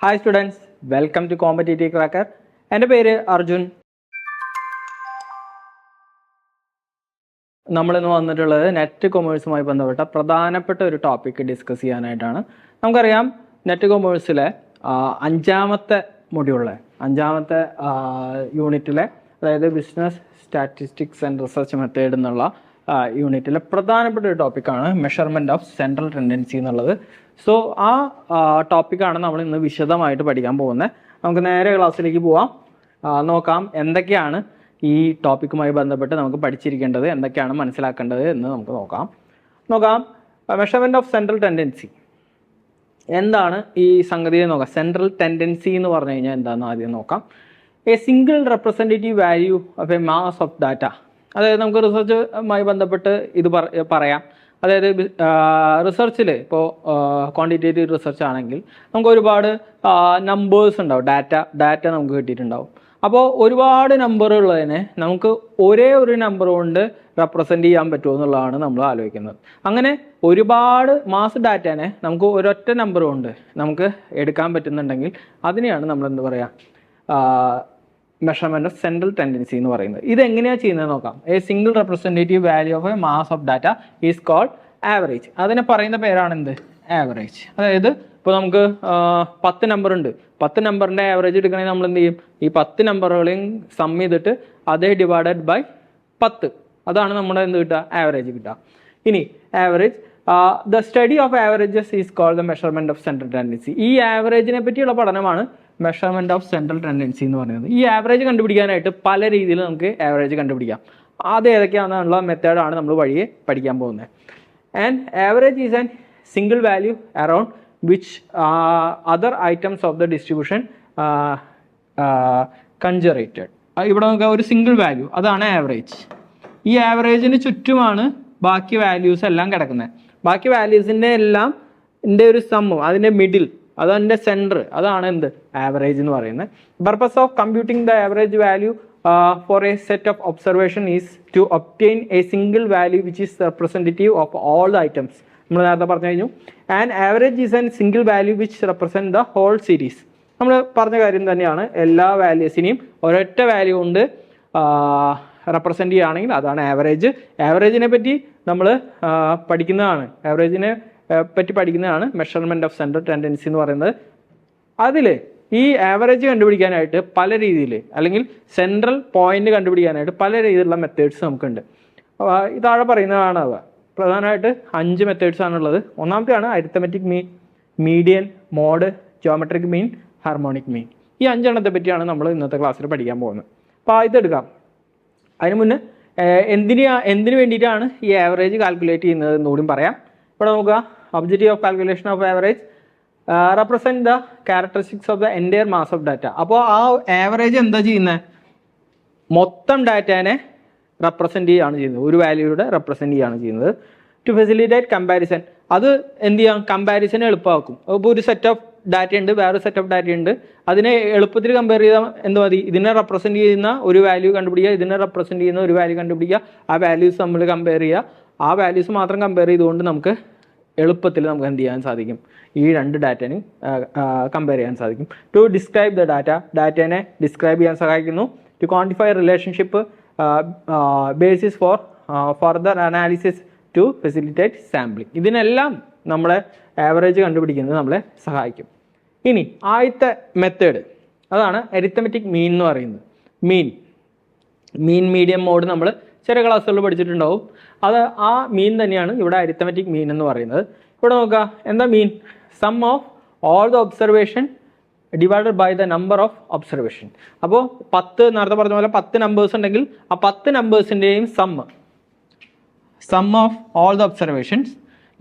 Hi students, welcome to Competitive Cracker. എൻ്റെ പേര് അർജുൻ. നമ്മളിന്ന് വന്നിട്ടുള്ളത് നെറ്റ് കൊമേഴ്സുമായി ബന്ധപ്പെട്ട പ്രധാനപ്പെട്ട ഒരു ടോപ്പിക്ക് ഡിസ്കസ് ചെയ്യാനായിട്ടാണ്. നമുക്കറിയാം നെറ്റ് കൊമേഴ്സിലെ അഞ്ചാമത്തെ യൂണിറ്റിലെ അതായത് business statistics and research method എന്നുള്ള യൂണിറ്റിലെ പ്രധാനപ്പെട്ട ഒരു ടോപ്പിക്കാണ് മെഷർമെൻറ്റ് ഓഫ് സെൻട്രൽ ടെൻഡൻസി എന്നുള്ളത്. സോ ആ ടോപ്പിക്കാണ് നമ്മൾ ഇന്ന് വിശദമായിട്ട് പഠിക്കാൻ പോകുന്നത്. നമുക്ക് നേരെ ക്ലാസ്സിലേക്ക് പോവാം. നോക്കാം എന്തൊക്കെയാണ് ഈ ടോപ്പിക്കുമായി ബന്ധപ്പെട്ട് നമുക്ക് പഠിച്ചിരിക്കേണ്ടത്, എന്തൊക്കെയാണ് മനസ്സിലാക്കേണ്ടത് എന്ന് നമുക്ക് നോക്കാം. മെഷർമെൻറ്റ് ഓഫ് സെൻട്രൽ ടെൻഡൻസി എന്താണ് ഈ സംഗതിയെ നോക്കാം. സെൻട്രൽ ടെൻഡൻസി എന്ന് പറഞ്ഞു കഴിഞ്ഞാൽ എന്താണെന്ന് ആദ്യം നോക്കാം. A single representative value of a mass of data. അതായത് നമുക്ക് റിസർച്ചുമായി ബന്ധപ്പെട്ട് ഇത് പറയാം. അതായത് റിസർച്ചിൽ ഇപ്പോൾ ക്വാണ്ടിറ്റേറ്റീവ് റിസർച്ച് ആണെങ്കിൽ നമുക്ക് ഒരുപാട് നമ്പേഴ്സ് ഉണ്ടാവും, ഡാറ്റ നമുക്ക് കിട്ടിയിട്ടുണ്ടാവും. അപ്പോൾ ഒരുപാട് നമ്പർ ഉള്ളതിനെ നമുക്ക് ഒരേ ഒരു നമ്പർ കൊണ്ട് റെപ്രസെൻ്റ് ചെയ്യാൻ പറ്റുമോ എന്നുള്ളതാണ് നമ്മൾ ആലോചിക്കുന്നത്. അങ്ങനെ ഒരുപാട് മാസ് ഡാറ്റേനെ നമുക്ക് ഒരൊറ്റ നമ്പർ കൊണ്ട് നമുക്ക് എടുക്കാൻ പറ്റുന്നുണ്ടെങ്കിൽ അതിനെയാണ് നമ്മൾ എന്ത് പറയുക, മെഷർമെൻറ്റ് ഓഫ് സെൻട്രൽ ടെൻഡൻസി എന്ന് പറയുന്നത്. ഇതെങ്ങനെയാണ് ചെയ്യുന്നത് നോക്കാം. A single representative value of a mass of data is called average. അതിനെ പറയുന്ന പേരാണ് എന്ത്, ആവറേജ്. അതായത് ഇപ്പോൾ നമുക്ക് 10 നമ്പർ ഉണ്ട്, 10 നമ്പറിൻ്റെ ആവറേജ് എടുക്കണമെങ്കിൽ നമ്മൾ എന്ത് ചെയ്യും, ഈ 10 നമ്പറുകളെയും സം ചെയ്തിട്ട് അതേ ഡിവൈഡഡ് ബൈ 10, അതാണ് നമ്മുടെ എന്ത് കിട്ടുക, ആവറേജ് കിട്ടുക. ഇനി average, the study of averages is called the measurement of central tendency. ഈ ആവറേജിനെ പറ്റിയുള്ള പഠനമാണ് മെഷർമെൻറ്റ് ഓഫ് സെൻട്രൽ ടെൻഡൻസി എന്ന് പറയുന്നത്. ഈ ആവറേജ് കണ്ടുപിടിക്കാനായിട്ട് പല രീതിയിൽ നമുക്ക് ആവറേജ് കണ്ടുപിടിക്കാം. അത് ഏതൊക്കെയാണെന്നുള്ള മെത്തേഡാണ് നമ്മൾ വഴിയെ പഠിക്കാൻ പോകുന്നത്. And average is an single value around which other items of the distribution congregated. ഇവിടെ നമുക്ക് ഒരു സിംഗിൾ വാല്യൂ, അതാണ് ആവറേജ്. ഈ ആവറേജിന് ചുറ്റുമാണ് ബാക്കി വാല്യൂസ് എല്ലാം കിടക്കുന്നത്. ബാക്കി വാല്യൂസിൻ്റെ എല്ലാം ഒരു സമ്മ്, അതിൻ്റെ മിഡിൽ, അതതിൻ്റെ സെൻറ്റർ, അതാണ് എന്ത്, ആവറേജ് എന്ന് പറയുന്നത്. Purpose of computing the average value for a set of observation is to obtain a single value which is representative of all the items. നമ്മൾ നേരത്തെ പറഞ്ഞു കഴിഞ്ഞു. And average is an single value which represent the whole series. നമ്മൾ പറഞ്ഞ കാര്യം തന്നെയാണ്. എല്ലാ വാല്യൂസിനെയും ഒരൊറ്റ വാല്യൂ കൊണ്ട് റെപ്രസെൻറ്റ് ചെയ്യുകയാണെങ്കിൽ അതാണ് ആവറേജ്. ആവറേജിനെ പറ്റി നമ്മൾ പഠിക്കുന്നതാണ് മെഷർമെൻറ്റ് ഓഫ് സെൻട്രൽ ടെൻഡൻസി എന്ന് പറയുന്നത്. അതിൽ ഈ ആവറേജ് കണ്ടുപിടിക്കാനായിട്ട് പല രീതിയിൽ, അല്ലെങ്കിൽ സെൻട്രൽ പോയിന്റ് കണ്ടുപിടിക്കാനായിട്ട് പല രീതിയിലുള്ള മെത്തേഡ്സ് നമുക്കുണ്ട്. താഴെ പറയുന്നതാണ് അവ. പ്രധാനമായിട്ട് 5 മെത്തേഡ്സ് ആണുള്ളത്. ഒന്നാമത്തെയാണ് arithmetic mean, median, mode, geometric mean, harmonic mean. ഈ 5 എണ്ണത്തെ പറ്റിയാണ് നമ്മൾ ഇന്നത്തെ ക്ലാസ്സിൽ പഠിക്കാൻ പോകുന്നത്. അപ്പോൾ ഇതെടുക്കാം. അതിന് മുന്നേ എന്തിനു വേണ്ടിയിട്ടാണ് ഈ ആവറേജ് കാൽക്കുലേറ്റ് ചെയ്യുന്നത് എന്നുകൂടി പറയാം. ഇവിടെ നോക്കുക. Objective of calculation of average represent the characteristics of the entire mass of data. അപ്പോൾ ആ ആവറേജ് എന്താ ചെയ്യുന്നത്, മൊത്തം ഡാറ്റേനെ റെപ്രസെൻറ്റ് ചെയ്യുകയാണ് ചെയ്യുന്നത്, ഒരു വാല്യൂയുടെ റെപ്രസെൻറ്റ് ചെയ്യുകയാണ് ചെയ്യുന്നത്. ടു ഫെസിലിറ്റേറ്റ് കമ്പാരിസൺ, അത് എന്ത് ചെയ്യാം, കമ്പാരിസൺ എളുപ്പമാക്കും. അപ്പോൾ ഒരു സെറ്റ് ഓഫ് ഡാറ്റ ഉണ്ട്, വേറൊരു സെറ്റ് ഓഫ് ഡാറ്റ ഉണ്ട്, അതിനെ എളുപ്പത്തിൽ കമ്പയർ ചെയ്താൽ എന്ത് മതി, ഇതിനെ റെപ്രസെൻറ്റ് ചെയ്യുന്ന ഒരു വാല്യൂ കണ്ടുപിടിക്കുക, ഇതിനെ റെപ്രസെൻറ്റ് ചെയ്യുന്ന ഒരു വാല്യൂ കണ്ടുപിടിക്കുക, ആ വാല്യൂസ് നമ്മൾ കമ്പയർ ചെയ്യുക. ആ വാല്യൂസ് മാത്രം കമ്പയർ ചെയ്തുകൊണ്ട് നമുക്ക് എളുപ്പത്തിൽ നമുക്ക് എന്ത് ചെയ്യാൻ സാധിക്കും, ഈ 2 ഡാറ്റേനെ കമ്പയർ ചെയ്യാൻ സാധിക്കും. ടു ഡിസ്ക്രൈബ് ദ ഡാറ്റേനെ ഡിസ്ക്രൈബ് ചെയ്യാൻ സഹായിക്കുന്നു. To quantify relationship, basis for further analysis, to facilitate sampling. ഇതിനെല്ലാം നമ്മളെ ആവറേജ് കണ്ടുപിടിക്കുന്നത് നമ്മളെ സഹായിക്കും. ഇനി ആദ്യത്തെ മെത്തേഡ്, അതാണ് അരിത്തമെറ്റിക് മീൻ എന്ന് പറയുന്നത്. മീൻ, മീഡിയം, മോഡ് നമ്മൾ ചെറിയ ക്ലാസ്സുകളിൽ പഠിച്ചിട്ടുണ്ടാവും. ആ മീൻ തന്നെയാണ് ഇവിടെ അരിത്തമെറ്റിക് മീൻ എന്ന് പറയുന്നത്. ഇവിടെ നോക്കുക, എന്താ mean, sum of all the observation divided by the number of observation. അപ്പോൾ 10, നേരത്തെ പറഞ്ഞ പോലെ 10 നമ്പേഴ്സ് ഉണ്ടെങ്കിൽ ആ 10 നമ്പേഴ്സിൻ്റെയും sum of all the observations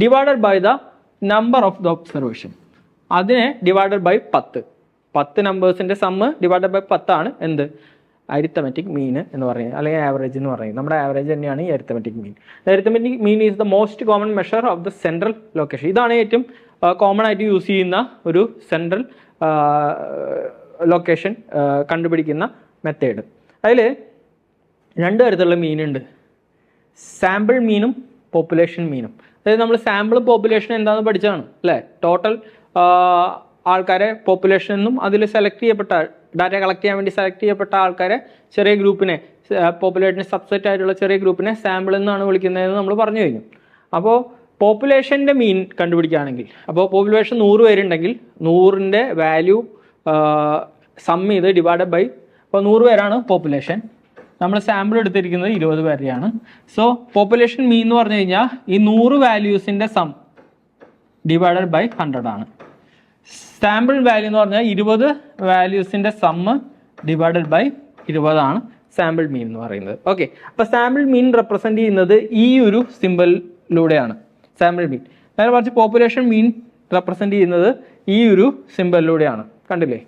divided by the number of the observation, അതിനെ ഡിവൈഡഡ് ബൈ 10 നമ്പേഴ്സിൻ്റെ സമ്മ് ഡിവൈഡഡ് ബൈ 10 ആണ് എന്ത്, അരിത്തമെറ്റിക് മീൻ എന്ന് പറയുന്നത്, അല്ലെങ്കിൽ ആവറേജ് എന്ന് പറയുന്നത്. നമ്മുടെ ആവറേജ് തന്നെയാണ് ഈ arithmetic mean. Arithmetic mean is the most common measure of the central location. ഇതാണ് ഏറ്റവും കോമൺ ആയിട്ട് യൂസ് ചെയ്യുന്ന ഒരു സെൻട്രൽ ലൊക്കേഷൻ കണ്ടുപിടിക്കുന്ന മെത്തേഡ്. അതിൽ 2 തരത്തിലുള്ള മീനുണ്ട്, സാമ്പിൾ മീനും പോപ്പുലേഷൻ മീനും. അതായത് നമ്മൾ സാമ്പിൾ പോപ്പുലേഷൻ എന്താണെന്ന് പഠിച്ചതാണ് അല്ലേ. ടോട്ടൽ ആൾക്കാരെ പോപ്പുലേഷനിൽ നിന്നും അതിൽ സെലക്ട് ചെയ്യപ്പെട്ട ഡാറ്റ കളക്ട് ചെയ്യാൻ വേണ്ടി സെലക്ട് ചെയ്യപ്പെട്ട ആൾക്കാരെ ചെറിയ ഗ്രൂപ്പിനെ പോപ്പുലേഷന് സബ്സെറ്റ് ആയിട്ടുള്ള ചെറിയ ഗ്രൂപ്പിനെ സാമ്പിൾ എന്നാണ് വിളിക്കുന്നതെന്ന് നമ്മൾ പറഞ്ഞു കഴിഞ്ഞു. അപ്പോൾ പോപ്പുലേഷൻ്റെ മീൻ കണ്ടുപിടിക്കുകയാണെങ്കിൽ, അപ്പോൾ പോപ്പുലേഷൻ 100 പേരുണ്ടെങ്കിൽ 100ൻ്റെ വാല്യൂ സം ചെയ്ത് ഡിവൈഡഡ് ബൈ, അപ്പോൾ 100 പേരാണ് പോപ്പുലേഷൻ, നമ്മൾ സാമ്പിൾ എടുത്തിരിക്കുന്നത് 20 പേരെയാണ്. സോ പോപ്പുലേഷൻ മീൻ എന്ന് പറഞ്ഞു കഴിഞ്ഞാൽ ഈ 100 വാല്യൂസിൻ്റെ സം ഡിവൈഡഡ് ബൈ 100 ആണ്. സാമ്പിൾ വാല്യൂ എന്ന് പറഞ്ഞാൽ 20 വാല്യൂസിൻ്റെ സമ്മ് ഡിവൈഡഡ് ബൈ 20 ആണ് സാമ്പിൾ മീൻ എന്ന് പറയുന്നത്. ഓക്കെ, അപ്പോൾ സാമ്പിൾ മീൻ റെപ്രസെൻറ്റ് ചെയ്യുന്നത് ഈ ഒരു സിമ്പലിലൂടെയാണ്, സാമ്പിൾ മീൻ. നേരെ മറിച്ച് പോപ്പുലേഷൻ മീൻ റെപ്രസെൻറ്റ് ചെയ്യുന്നത് ഈ ഒരു സിമ്പലിലൂടെയാണ്. കണ്ടില്ലേ?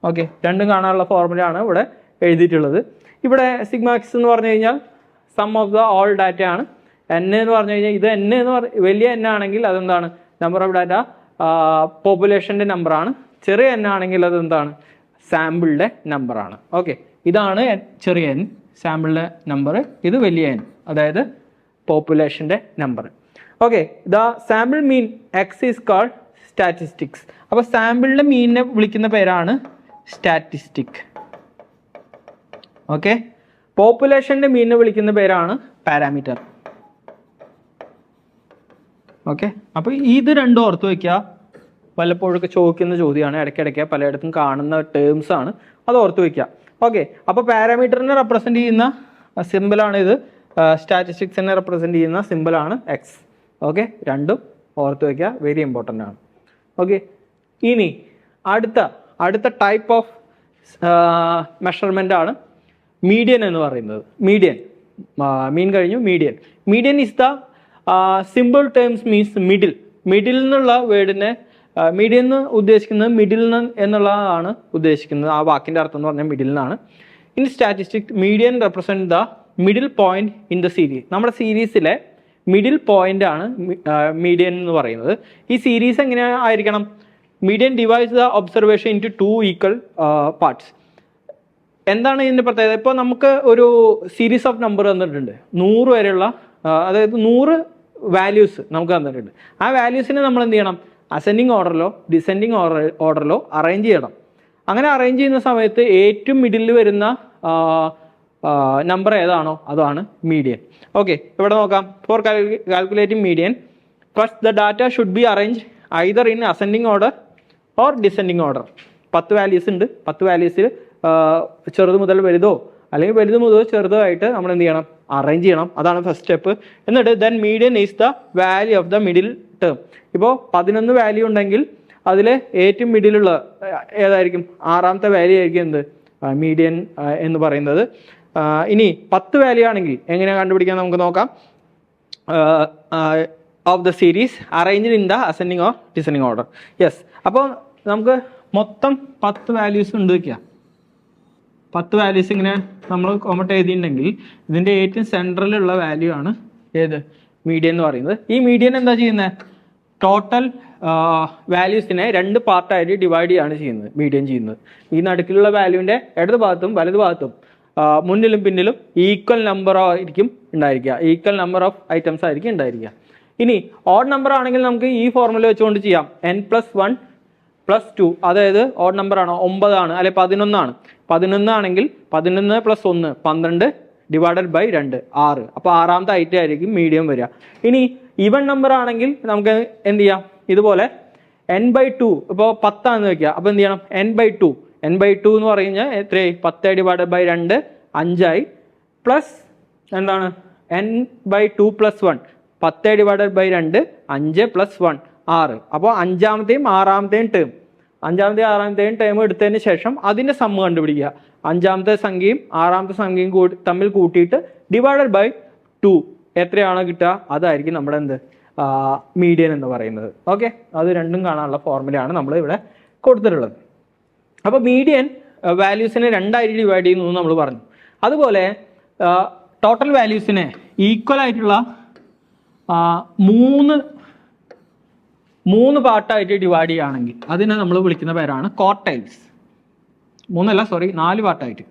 ഓക്കെ, രണ്ടും കാണാനുള്ള ഫോർമുലയാണ് ഇവിടെ എഴുതിയിട്ടുള്ളത്. ഇവിടെ സിഗ്മാക്സ് എന്ന് പറഞ്ഞു കഴിഞ്ഞാൽ sum of the all data ആണ്. എൻ എന്ന് പറഞ്ഞു കഴിഞ്ഞാൽ ഇത് എൻ എന്ന് വലിയ എൻ ആണെങ്കിൽ അതെന്താണ്, നമ്പർ ഓഫ് ഡാറ്റ പോപ്പുലേഷൻ്റെ നമ്പറാണ്. ചെറിയ എൻ ആണെങ്കിൽ അതെന്താണ്, സാമ്പിളിൻ്റെ നമ്പറാണ്. ഓക്കെ, ഇതാണ് ചെറിയ എൻ സാമ്പിളിൻ്റെ നമ്പർ, ഇത് വലിയ എൻ അതായത് പോപ്പുലേഷൻ്റെ number. Okay, the sample mean x is called statistics. അപ്പോൾ സാമ്പിളിൻ്റെ മീനിനെ വിളിക്കുന്ന പേരാണ് സ്റ്റാറ്റിസ്റ്റിക്. ഓക്കെ, പോപ്പുലേഷൻ്റെ മീനിനെ വിളിക്കുന്ന പേരാണ് പാരാമീറ്റർ. ഓക്കെ, അപ്പോൾ ഇത് രണ്ടും ഓർത്ത് വയ്ക്കുക. വല്ലപ്പോഴൊക്കെ ചോദിക്കുന്ന ചോദ്യമാണ്, ഇടയ്ക്കിടയ്ക്ക് പലയിടത്തും കാണുന്ന ടേംസ് ആണ്, അത് ഓർത്ത് വയ്ക്കുക. ഓക്കെ, അപ്പോൾ പാരാമീറ്ററിനെ റെപ്രസെൻറ്റ് ചെയ്യുന്ന സിമ്പിളാണ് ഇത്, സ്റ്റാറ്റിസ്റ്റിക്സിനെ റെപ്രസെൻറ്റ് ചെയ്യുന്ന സിമ്പിളാണ് എക്സ്. ഓക്കെ, രണ്ടും ഓർത്ത് വയ്ക്കുക, വെരി ഇമ്പോർട്ടൻ്റ് ആണ്. ഓക്കെ, ഇനി അടുത്ത ടൈപ്പ് ഓഫ് മെഷർമെൻ്റ് ആണ് മീഡിയൻ എന്ന് പറയുന്നത്. മീൻ കഴിഞ്ഞു median is the simple terms means middle എന്നുള്ള വേർഡിനെ മീഡിയൻ എന്ന് ഉദ്ദേശിക്കുന്നത് മിഡിൽ എന്നുള്ളതാണ് ഉദ്ദേശിക്കുന്നത്. ആ വാക്കിൻ്റെ അർത്ഥം എന്ന് പറഞ്ഞാൽ മിഡിൽ എന്നാണ്. In statistics median represent the middle point in the series. നമ്മുടെ സീരീസിലെ മിഡിൽ പോയിന്റ് ആണ് മീഡിയൻ എന്ന് പറയുന്നത്. ഈ സീരീസ് എങ്ങനെ ആയിരിക്കണം? Median divides the observation in to 2 equal parts. എന്താണ് ഇതിൻ്റെ പ്രത്യേകത? ഇപ്പോൾ നമുക്ക് ഒരു സീരീസ് ഓഫ് നമ്പർ തന്നിട്ടുണ്ട്, 100 വരെയുള്ള, അതായത് 100 വാല്യൂസ് നമുക്ക് തന്നിട്ടുണ്ട്. ആ വാല്യൂസിനെ നമ്മൾ എന്ത് ചെയ്യണം? അസെൻഡിങ് ഓർഡറിലോ ഡിസെൻഡിങ് ഓർഡറിലോ അറേഞ്ച് ചെയ്യണം. അങ്ങനെ അറേഞ്ച് ചെയ്യുന്ന സമയത്ത് ഏറ്റവും മിഡിലിൽ വരുന്ന നമ്പർ ഏതാണോ അതാണ് മീഡിയൻ. ഓക്കെ, ഇവിടെ നോക്കാം. Four calculating median, first the data should be arrange either in ascending order or descending order. 10 values ഉണ്ട്, 10 വാല്യൂസിൽ ചെറുത് മുതൽ വലുതോ അല്ലെങ്കിൽ വലുത് മുതൽ ചെറുതോ ആയിട്ട് നമ്മൾ എന്ത് ചെയ്യണം? അറേഞ്ച് ചെയ്യണം. അതാണ് ഫസ്റ്റ് സ്റ്റെപ്പ്. എന്നിട്ട് then median is the value of the middle term. ഇപ്പോൾ 11 വാല്യൂ ഉണ്ടെങ്കിൽ അതിൽ ഏറ്റവും മിഡിലുള്ള ഏതായിരിക്കും? 6ാമത്തെ വാല്യൂ ആയിരിക്കും എന്ത്? മീഡിയൻ എന്ന് പറയുന്നത്. ഇനി 10 വാല്യൂ ആണെങ്കിൽ എങ്ങനെയാണ് കണ്ടുപിടിക്കാൻ നമുക്ക് നോക്കാം. Of the series arranged in the ascending or descending order. Yes, അപ്പോൾ നമുക്ക് മൊത്തം 10 വാല്യൂസ് ഉണ്ട് വയ്ക്കുക. 10 വാല്യൂസ് ഇങ്ങനെ നമ്മൾ കോമട്ട് എഴുതിയിട്ടുണ്ടെങ്കിൽ ഇതിൻ്റെ ഏറ്റവും സെൻട്രലുള്ള വാല്യൂ ആണ് ഏത്? മീഡിയൻ എന്ന് പറയുന്നത്. ഈ മീഡിയൻ എന്താ ചെയ്യുന്നത്? ടോട്ടൽ വാല്യൂസിനെ 2 പാർട്ടായിട്ട് ഡിവൈഡ് ചെയ്യാണ് ചെയ്യുന്നത്, മീഡിയൻ ചെയ്യുന്നത്. ഈ നടുക്കിലുള്ള വാല്യൂവിൻ്റെ ഇടത് ഭാഗത്തും വലത് ഭാഗത്തും മുന്നിലും പിന്നിലും ഈക്വൽ നമ്പർ ആയിരിക്കും ഉണ്ടായിരിക്കുക, ഈക്വൽ നമ്പർ ഓഫ് ഐറ്റംസ് ആയിരിക്കും ഉണ്ടായിരിക്കുക. ഇനി ഓഡ് നമ്പർ ആണെങ്കിൽ നമുക്ക് ഈ ഫോർമുല വെച്ചുകൊണ്ട് ചെയ്യാം. n+1 +2, അതായത് ഓഡ് നമ്പർ ആണോ 9 ആണ് അല്ലെ 11 ആണ്. 11 ആണെങ്കിൽ 11 + 1 12 ഡിവൈഡഡ് ബൈ 2 6. അപ്പോൾ 6ാമത്തെ ഐറ്റം ആയിരിക്കും മീഡിയം വരിക. ഇനി ഈവൻ നമ്പർ ആണെങ്കിൽ നമുക്ക് എന്ത് ചെയ്യാം? ഇതുപോലെ n/2, ഇപ്പോൾ 10 ആണെന്ന് വെക്കുക. അപ്പോൾ എന്ത് ചെയ്യണം? n/2 എന്ന് പറഞ്ഞു കഴിഞ്ഞാൽ എത്രയായി? 10 ഡിവൈഡഡ് ബൈ 2 5ആയി. പ്ലസ് എന്താണ്? n/2 + 1 10 divided by 2 5 + 1 6. അപ്പോൾ 5ാമത്തെയും 6ാമത്തെയും ടേം, 5ാമത്തെയും 6ാമത്തെയും ടേം എടുത്തതിന് ശേഷം അതിൻ്റെ സമ്മ് കണ്ടുപിടിക്കുക. 5ാമത്തെ സംഖ്യയും 6ാമത്തെ സംഖ്യയും തമ്മിൽ കൂട്ടിയിട്ട് ഡിവൈഡഡ് ബൈ 2 എത്രയാണോ കിട്ടുക അതായിരിക്കും നമ്മുടെ എന്ത്? മീഡിയൻ എന്ന് പറയുന്നത്. ഓക്കെ, അത് രണ്ടും കാണാനുള്ള ഫോർമുലയാണ് നമ്മൾ ഇവിടെ കൊടുത്തിട്ടുള്ളത്. അപ്പോൾ മീഡിയൻ വാല്യൂസിനെ 2ആയിട്ട് ഡിവൈഡ് ചെയ്യുന്നു നമ്മൾ പറഞ്ഞു. അതുപോലെ ടോട്ടൽ വാല്യൂസിനെ ഈക്വൽ ആയിട്ടുള്ള 3 പാർട്ടായിട്ട് ഡിവൈഡ് ചെയ്യുകയാണെങ്കിൽ അതിനെ നമ്മൾ വിളിക്കുന്ന പേരാണ് ക്വാർട്ടൈൽസ്. 4 പാർട്ടായിട്ട്,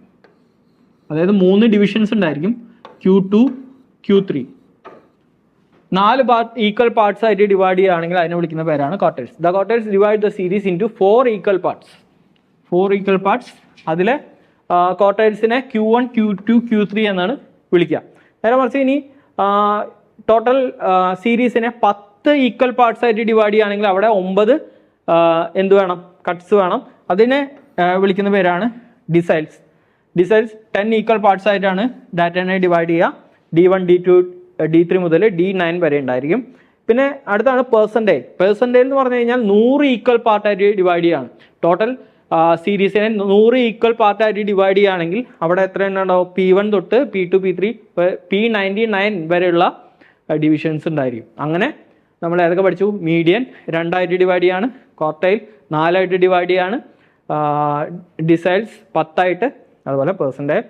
അതായത് 3 ഡിവിഷൻസ് ഉണ്ടായിരിക്കും. Q2, Q3. 4 ഈക്വൽ പാർട്സ് ആയിട്ട് ഡിവൈഡ് ചെയ്യുകയാണെങ്കിൽ അതിനെ വിളിക്കുന്ന പേരാണ് quarters. The quarters divide the series into 4 equal parts. 4 equal parts. അതിലെ ക്വാർട്ടേഴ്സിനെ Q1, Q2, Q3 എന്നാണ് വിളിക്കുക. നേരെ മറിച്ച് ഇനി ടോട്ടൽ സീരീസിനെ 10 ഈക്വൽ പാർട്സ് ആയിട്ട് ഡിവൈഡ് ചെയ്യുകയാണെങ്കിൽ അവിടെ 9 എന്ത് വേണം, കട്ട്സ് വേണം. അതിനെ വിളിക്കുന്ന പേരാണ് ഡിസൈൽസ്. 10 ഈക്വൽ പാർട്സ് ആയിട്ടാണ് ഡാറ്റനെ ഡിവൈഡ് ചെയ്യുക. D1, D2, D3 മുതൽ D9 വരെ ഉണ്ടായിരിക്കും. പിന്നെ അടുത്താണ് പെർസെൻറ്റേജ്. പെർസെൻറ്റേജ് എന്ന് പറഞ്ഞു കഴിഞ്ഞാൽ 100 ഈക്വൽ പാർട്ടായിട്ട് ഡിവൈഡ് ചെയ്യുകയാണ്. ടോട്ടൽ സീരീസിനെ 100 ഈക്വൽ പാർട്ടായിട്ട് ഡിവൈഡ് ചെയ്യുകയാണെങ്കിൽ അവിടെ എത്ര എണ്ണം ഉണ്ടാവും? P1 തൊട്ട് P2, P3, P99 വരെയുള്ള ഡിവിഷൻസ് ഉണ്ടായിരിക്കും. അങ്ങനെ നമ്മൾ ഏതൊക്കെ പഠിച്ചു? മീഡിയൻ 2 ആയിട്ട് ഡിവൈഡ് ചെയ്യാണ്, ക്വാർട്ടൈൽ 4 ആയിട്ട് ഡിവൈഡ് ചെയ്യാണ്, ഡിസൈൽസ് 10 ആയിട്ട്, അതുപോലെ പെർസെൻറ്റേജ്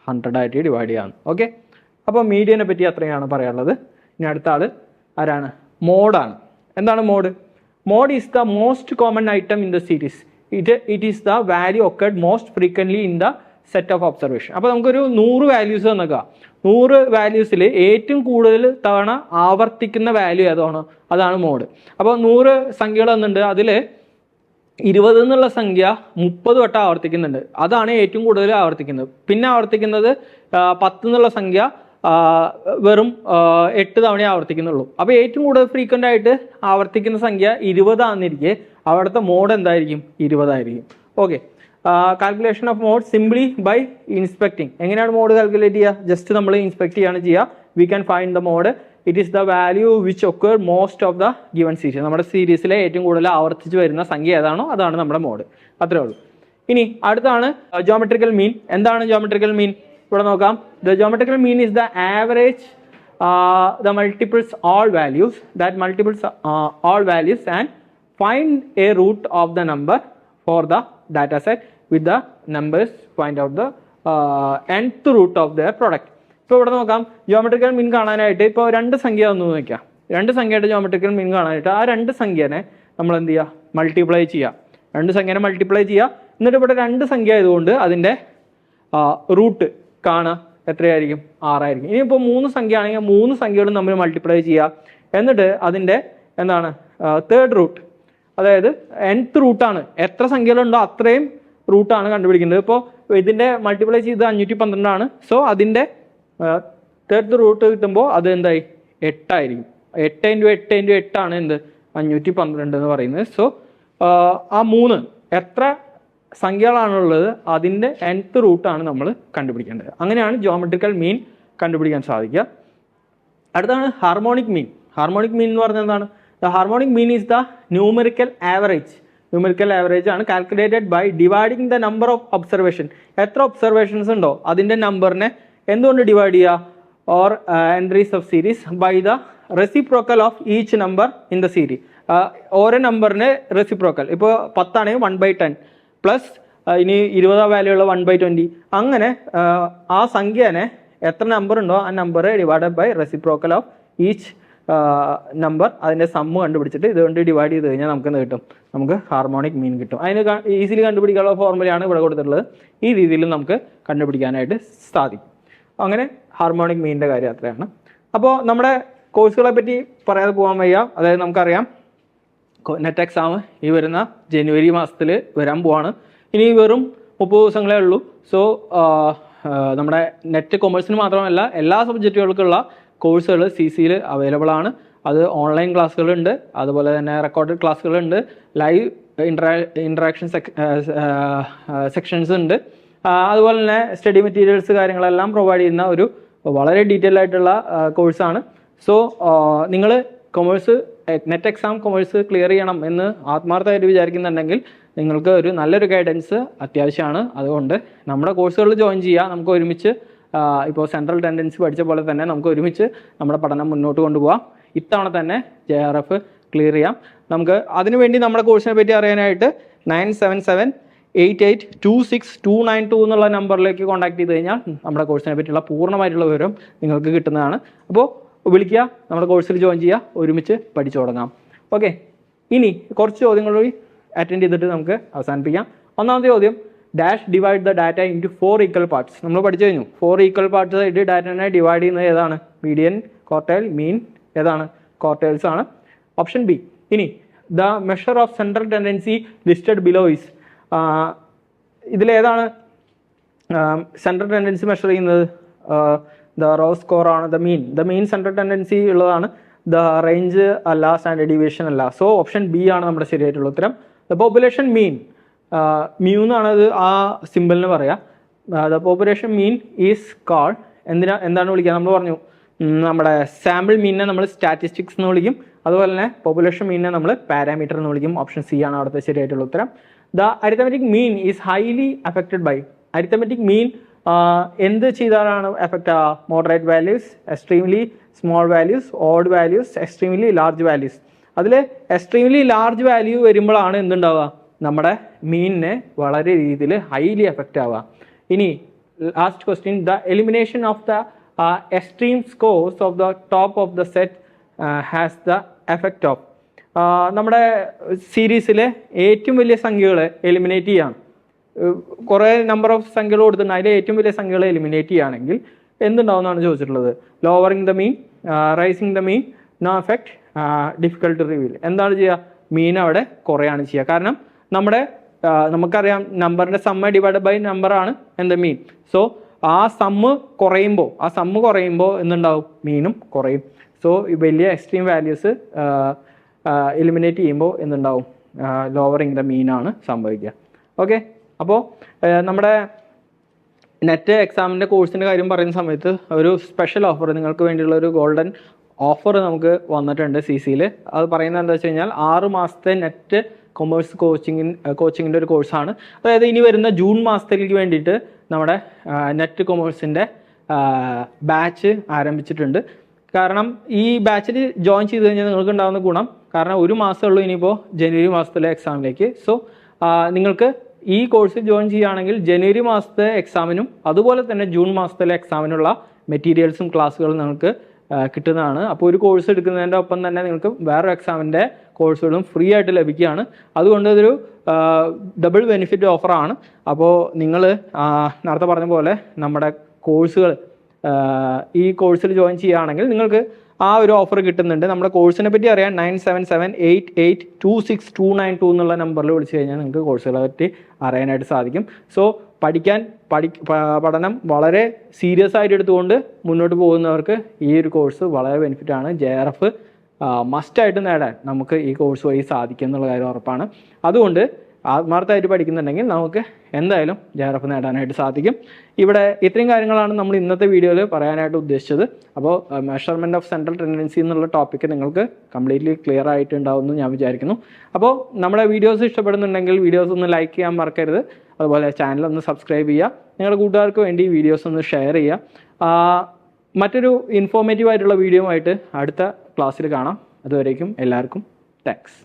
100 ആയിട്ട് ഡിവൈഡ് ചെയ്യാണ്. ഓക്കെ, അപ്പോൾ മീഡിയനെ പറ്റി അത്രയാണ് പറയാനുള്ളത്. ഇനി അടുത്ത ആൾ ആരാണ്? മോഡാണ്. എന്താണ് mode? Mode is the most common item in the series. It is the value occurred most frequently in the set of observation. അപ്പോൾ നമുക്കൊരു 100 വാല്യൂസ് തന്നേക്കുക. 100 വാല്യൂസിൽ ഏറ്റവും കൂടുതൽ തവണ ആവർത്തിക്കുന്ന വാല്യൂ ഏതാണോ അതാണ് മോഡ്. അപ്പോൾ 100 സംഖ്യകൾ തന്നിട്ടുണ്ട്. അതിൽ 20 എന്നുള്ള സംഖ്യ 30 വട്ടം ആവർത്തിക്കുന്നുണ്ട്. അതാണ് ഏറ്റവും കൂടുതൽ ആവർത്തിക്കുന്നത്. പിന്നെ ആവർത്തിക്കുന്നത് 10 എന്നുള്ള സംഖ്യ വെറും 8 തവണ ആവർത്തിക്കുന്നുള്ളൂ. അപ്പോൾ ഏറ്റവും കൂടുതൽ ഫ്രീക്വൻ്റ് ആയിട്ട് ആവർത്തിക്കുന്ന സംഖ്യ 20 ആണെന്നിരിക്കെ അവിടുത്തെ മോഡ് എന്തായിരിക്കും? 20 ആയിരിക്കും. Okay, calculation of mode simply by inspecting. എങ്ങനെയാണ് മോഡ് കാൽക്കുലേറ്റ് ചെയ്യുക? ജസ്റ്റ് നമ്മൾ ഇൻസ്പെക്ട് ചെയ്യാണ് ചെയ്യുക. We can find the mode. It is the value which occur most of the given series. നമ്മുടെ സീരീസിലെ ഏറ്റവും കൂടുതൽ ആവർത്തിച്ച് വരുന്ന സംഖ്യ ഏതാണോ അതാണ് നമ്മുടെ മോഡ്. അത്രേ ഉള്ളൂ. ഇനി അടുത്താണ് ജോമെട്രിക്കൽ മീൻ. എന്താണ് ജോമെട്രിക്കൽ മീൻ? ഇവിടെ നോക്കാം. The geometrical mean is the average the multiples all values that multiples all values and find a root of the number for the data set with the numbers find out the nth root of the product. ഇപ്പോൾ ഇവിടെ നോക്കാം, geometrical മീൻ കാണാനായിട്ട് ഇപ്പോൾ 2 സംഖ്യ ഒന്ന് നോക്കാം. 2 സംഖ്യയുടെ geometrical മീൻ കാണാനായിട്ട് ആ 2 സംഖ്യനെ നമ്മൾ എന്ത് ചെയ്യുക? മൾട്ടിപ്ലൈ ചെയ്യുക. 2 സംഖ്യനെ മൾട്ടിപ്ലൈ ചെയ്യുക. എന്നിട്ട് ഇവിടെ 2 സംഖ്യ ആയതുകൊണ്ട് അതിൻ്റെ റൂട്ട് കാണുക എത്രയായിരിക്കും? 6 ആയിരിക്കും. ഇനിയിപ്പോൾ 3 സംഖ്യ ആണെങ്കിൽ 3 സംഖ്യകളും നമ്മൾ മൾട്ടിപ്ലൈ ചെയ്യുക. എന്നിട്ട് അതിൻ്റെ എന്താണ്? തേർഡ് റൂട്ട്, അതായത് nth റൂട്ടാണ്. എത്ര സംഖ്യകളുണ്ടോ അത്രയും റൂട്ടാണ് കണ്ടുപിടിക്കേണ്ടത്. ഇപ്പോൾ ഇതിൻ്റെ മൾട്ടിപ്ലൈ ചെയ്ത് 512 ആണ്. സോ അതിൻ്റെ തേർഡ് റൂട്ട് കിട്ടുമ്പോൾ അത് എന്തായി? 8 ആയിരിക്കും. 8 × 8 × 8 ആണ് എന്ത്? 512 എന്ന് പറയുന്നത്. സോ ആ 3 എത്ര സംഖ്യകളാണുള്ളത് അതിൻ്റെ nth റൂട്ടാണ് നമ്മൾ കണ്ടുപിടിക്കേണ്ടത്. അങ്ങനെയാണ് ജോമെട്രിക്കൽ മീൻ കണ്ടുപിടിക്കാൻ സാധിക്കുക. അടുത്താണ് ഹാർമോണിക് മീൻ. ഹാർമോണിക് മീൻ എന്ന് പറഞ്ഞാൽ എന്താണ്? The harmonic mean is the numerical average. Numerical average ആണ് calculated by dividing the number of observation. എത്ര ഒബ്സർവേഷൻസ് ഉണ്ടോ അതിൻ്റെ നമ്പറിനെ എന്തുകൊണ്ട് ഡിവൈഡ് ചെയ്യുക? Or entries of series by the reciprocal of each number in the series. ഓരോ നമ്പറിന് reciprocal. ഇപ്പോൾ 10 ആണെങ്കിൽ 1/10 പ്ലസ് ഇനി 20 വാല്യൂ ഉള്ള 1/20. അങ്ങനെ ആ സംഖ്യനെ എത്ര നമ്പർ ഉണ്ടോ ആ number divided by reciprocal of each number, അതിൻ്റെ സമ്മ് കണ്ടുപിടിച്ചിട്ട് ഇതുകൊണ്ട് ഡിവൈഡ് ചെയ്ത് കഴിഞ്ഞാൽ നമുക്ക് എന്ത് കിട്ടും? നമുക്ക് ഹാർമോണിക് മീൻ കിട്ടും. അതിന് ഈസിലി കണ്ടുപിടിക്കാനുള്ള ഫോർമുലയാണ് ഇവിടെ കൊടുത്തിട്ടുള്ളത്. ഈ രീതിയിൽ നമുക്ക് കണ്ടുപിടിക്കാനായിട്ട് സാധിക്കും. അങ്ങനെ ഹാർമോണിക് മീനിൻ്റെ കാര്യം അത്രയാണ്. അപ്പോൾ നമ്മുടെ കോഴ്സുകളെ പറ്റി പറയാതെ പോകാൻ വയ്യ. അതായത് നമുക്കറിയാം നെറ്റ് എക്സാം ഈ വരുന്ന ജനുവരി മാസത്തിൽ വരാൻ പോവാണ്. ഇനി വെറും 30 ദിവസങ്ങളേ ഉള്ളൂ. സോ നമ്മുടെ നെറ്റ് കൊമേഴ്സിന് മാത്രമല്ല എല്ലാ സബ്ജക്റ്റുകൾക്കുള്ള കോഴ്സുകൾ CCയിൽ അവൈലബിൾ ആണ്. അത് ഓൺലൈൻ ക്ലാസ്സുകളുണ്ട്, അതുപോലെ തന്നെ റെക്കോർഡഡ് ക്ലാസ്സുകളുണ്ട്, ലൈവ് ഇൻട്രാക്ഷൻ സെക്ഷൻസ് ഉണ്ട്. അതുപോലെ തന്നെ സ്റ്റഡി മെറ്റീരിയൽസ് കാര്യങ്ങളെല്ലാം പ്രൊവൈഡ് ചെയ്യുന്ന ഒരു വളരെ ഡീറ്റെയിൽ ആയിട്ടുള്ള കോഴ്സാണ്. സോ നിങ്ങൾ commerce net exam commerce clear ചെയ്യണം എന്ന് ആത്മാർത്ഥമായിട്ട് വിചാരിക്കുന്നുണ്ടെങ്കിൽ നിങ്ങൾക്ക് ഒരു നല്ലൊരു ഗൈഡൻസ് അത്യാവശ്യമാണ്. അതുകൊണ്ട് നമ്മുടെ കോഴ്സുകളിൽ ജോയിൻ ചെയ്യുക. നമുക്ക് ഒരുമിച്ച് ഇപ്പോൾ സെൻട്രൽ ടെൻഡൻസി പഠിച്ച പോലെ തന്നെ നമുക്ക് ഒരുമിച്ച് നമ്മുടെ പഠനം മുന്നോട്ട് കൊണ്ടുപോകാം. ഇത്തവണ തന്നെ JRF ക്ലിയർ ചെയ്യാം. നമുക്ക് അതിനുവേണ്ടി നമ്മുടെ കോഴ്സിനെ പറ്റി അറിയാനായിട്ട് 9778826292 എന്നുള്ള നമ്പറിലേക്ക് കോൺടാക്ട് ചെയ്ത് കഴിഞ്ഞാൽ നമ്മുടെ കോഴ്സിനെ പറ്റിയുള്ള പൂർണ്ണമായിട്ടുള്ള വിവരം നിങ്ങൾക്ക് കിട്ടുന്നതാണ്. അപ്പോൾ വിളിക്കുക, നമ്മുടെ കോഴ്സിൽ ജോയിൻ ചെയ്യുക, ഒരുമിച്ച് പഠിച്ചു തുടങ്ങാം. ഓക്കെ, ഇനി കുറച്ച് ചോദ്യങ്ങൾ കൂടി അറ്റൻഡ് ചെയ്തിട്ട് നമുക്ക് അവസാനിപ്പിക്കാം. ഒന്നാമത്തെ ചോദ്യം, dash divide the data into 4 equal parts. നമ്മൾ പഠിച്ചു കഴിഞ്ഞു. 4 ഈക്വൽ പാർട്സ് ആയിട്ട് ഡാറ്റനെ ഡിവൈഡ് ചെയ്യുന്നത് ഏതാണ്? മീഡിയൻ, ക്വാർട്ടൈൽ, മീൻ, ഏതാണ്? ക്വാർട്ടൈൽസ് ആണ്. Option B. ഇനി the measure of central tendency listed below is, ഇതിലേതാണ് സെൻട്രൽ ടെൻഡൻസി മെഷർ ചെയ്യുന്നത്? ദ റോ സ്കോർ ആണ്, ദ മീൻ സെൻട്രൽ ടെൻഡൻസി ഉള്ളതാണ്, ദ റേഞ്ച് അല്ല, സ്റ്റാൻഡേർഡ് ഡീവിയേഷൻ അല്ല. സോ ഓപ്ഷൻ ബി ആണ് നമ്മുടെ ശരിയായിട്ടുള്ള ഉത്തരം. ദ പോപ്പുലേഷൻ മീൻ, മ്യൂ എന്നാണ് അത് ആ സിമ്പിളിന് പറയാം. The population mean is called, എന്താണ് വിളിക്കുക? നമ്മൾ പറഞ്ഞു നമ്മുടെ സാമ്പിൾ മീനിനെ നമ്മൾ സ്റ്റാറ്റിസ്റ്റിക്സ് എന്ന് വിളിക്കും, അതുപോലെ തന്നെ പോപ്പുലേഷൻ മീനിനെ നമ്മൾ പാരാമീറ്റർ എന്ന് വിളിക്കും. ഓപ്ഷൻ സി ആണ് അവിടുത്തെ ശരിയായിട്ടുള്ള ഉത്തരം. The arithmetic mean is highly affected by, arithmetic mean എന്ത് ചെയ്താലാണ് എഫക്റ്റ് ആവുക? Moderate values, extremely small values, odd values, extremely large values. അതിൽ എക്സ്ട്രീംലി ലാർജ് വാല്യൂ വരുമ്പോഴാണ് എന്തുണ്ടാവുക? നമ്മുടെ മീനിനെ വളരെ രീതിയിൽ ഹൈലി എഫക്റ്റ് ആവുക. ഇനി last question, the elimination of the extreme scores of the top of the set has the effect of, നമ്മുടെ സീരീസിലെ ഏറ്റവും വലിയ സംഖ്യകളെ എലിമിനേറ്റ് ചെയ്യാം. കുറേ നമ്പർ ഓഫ് സംഖ്യകൾ കൊടുത്തിട്ടുണ്ട്, അതിലെ ഏറ്റവും വലിയ സംഖ്യകളെ എലിമിനേറ്റ് ചെയ്യുകയാണെങ്കിൽ എന്തുണ്ടാവുമെന്നാണ് ചോദിച്ചിട്ടുള്ളത്. Lowering the mean, raising the mean, no effect, difficult reveal. എന്താണ് ചെയ്യുക? മീൻ അവിടെ കുറയാണ് ചെയ്യുക. കാരണം നമുക്കറിയാം നമ്പറിൻ്റെ സമ്മ ഡിവൈഡ് ബൈ നമ്പറാണ് എന്ത്? മീൻ. സോ ആ സമ്മ് കുറയുമ്പോൾ എന്തുണ്ടാവും? മീനും കുറയും. സോ വലിയ എക്സ്ട്രീം വാല്യൂസ് എലിമിനേറ്റ് ചെയ്യുമ്പോൾ എന്തുണ്ടാവും? ലോവറിങ് ദ മീനാണ് സംഭവിക്കുക. ഓക്കെ, അപ്പോൾ നമ്മുടെ നെറ്റ് എക്സാമിൻ്റെ കോഴ്സിൻ്റെ കാര്യം പറയുന്ന സമയത്ത് ഒരു സ്പെഷ്യൽ ഓഫർ, നിങ്ങൾക്ക് വേണ്ടിയുള്ള ഒരു ഗോൾഡൻ ഓഫർ നമുക്ക് വന്നിട്ടുണ്ട് CCയിൽ. അത് പറയുന്നത് എന്താ വെച്ച് കഴിഞ്ഞാൽ 6 മാസത്തെ നെറ്റ് കൊമേഴ്സ് കോച്ചിങ്ങിൻ്റെ ഒരു കോഴ്സാണ്. അതായത് ഇനി വരുന്ന ജൂൺ മാസത്തേക്ക് വേണ്ടിയിട്ട് നമ്മുടെ നെറ്റ് കൊമേഴ്സിൻ്റെ ബാച്ച് ആരംഭിച്ചിട്ടുണ്ട്. കാരണം ഈ ബാച്ചിൽ ജോയിൻ ചെയ്ത് കഴിഞ്ഞാൽ നിങ്ങൾക്ക് ഉണ്ടാകുന്ന ഗുണം, കാരണം 1 മാസമേ ഉള്ളൂ ഇനിയിപ്പോൾ ജനുവരി മാസത്തിലെ എക്സാമിലേക്ക്. സോ നിങ്ങൾക്ക് ഈ കോഴ്സിൽ ജോയിൻ ചെയ്യുകയാണെങ്കിൽ ജനുവരി മാസത്തെ എക്സാമിനും അതുപോലെ തന്നെ ജൂൺ മാസത്തിലെ എക്സാമിനുള്ള മെറ്റീരിയൽസും ക്ലാസ്സുകളും നിങ്ങൾക്ക് കിട്ടുന്നതാണ്. അപ്പോൾ ഒരു കോഴ്സ് എടുക്കുന്നതിൻ്റെ ഒപ്പം തന്നെ നിങ്ങൾക്ക് വേറൊരു എക്സാമിൻ്റെ കോഴ്സുകളും ഫ്രീ ആയിട്ട് ലഭിക്കുകയാണ്. അതുകൊണ്ട് ഇതൊരു ഡബിൾ ബെനിഫിറ്റ് ഓഫറാണ്. അപ്പോൾ നിങ്ങൾ നേരത്തെ പറഞ്ഞ പോലെ നമ്മുടെ കോഴ്സുകൾ ഈ കോഴ്സിൽ ജോയിൻ ചെയ്യുകയാണെങ്കിൽ നിങ്ങൾക്ക് ആ ഒരു ഓഫർ കിട്ടുന്നുണ്ട്. നമ്മുടെ കോഴ്സിനെ പറ്റി അറിയാൻ 9778826292 എന്നുള്ള നമ്പറിൽ വിളിച്ചു കഴിഞ്ഞാൽ നിങ്ങൾക്ക് കോഴ്സുകളെ പറ്റി അറിയാനായിട്ട് സാധിക്കും. സോ പഠനം വളരെ സീരിയസ് ആയിട്ട് എടുത്തുകൊണ്ട് മുന്നോട്ട് പോകുന്നവർക്ക് ഈ ഒരു കോഴ്സ് വളരെ ബെനിഫിറ്റാണ്. JRF മസ്റ്റായിട്ട് നേടാൻ നമുക്ക് ഈ കോഴ്സ് വഴി സാധിക്കും എന്നുള്ള കാര്യം ഉറപ്പാണ്. അതുകൊണ്ട് ആത്മാർത്ഥമായിട്ട് പഠിക്കുന്നുണ്ടെങ്കിൽ നമുക്ക് എന്തായാലും JRF നേടാനായിട്ട് സാധിക്കും. ഇവിടെ ഇത്രയും കാര്യങ്ങളാണ് നമ്മൾ ഇന്നത്തെ വീഡിയോയിൽ പറയാനായിട്ട് ഉദ്ദേശിച്ചത്. അപ്പോൾ മെഷർമെൻറ്റ് ഓഫ് സെൻട്രൽ ടെൻഡൻസി എന്നുള്ള ടോപ്പിക്ക് നിങ്ങൾക്ക് കംപ്ലീറ്റ്ലി ക്ലിയർ ആയിട്ടുണ്ടാവുമെന്ന് ഞാൻ വിചാരിക്കുന്നു. അപ്പോൾ നമ്മുടെ വീഡിയോസ് ഇഷ്ടപ്പെടുന്നുണ്ടെങ്കിൽ വീഡിയോസ് ഒന്ന് ലൈക്ക് ചെയ്യാൻ മറക്കരുത്. അതുപോലെ ചാനൽ ഒന്ന് സബ്സ്ക്രൈബ് ചെയ്യുക. നിങ്ങളുടെ കൂട്ടുകാർക്ക് വേണ്ടി വീഡിയോസ് ഒന്ന് ഷെയർ ചെയ്യുക. മറ്റൊരു ഇൻഫോർമേറ്റീവ് ആയിട്ടുള്ള വീഡിയോ ആയിട്ട് അടുത്ത ക്ലാസ്സിൽ കാണാം. അതുവരേക്കും എല്ലാവർക്കും താങ്ക്സ്.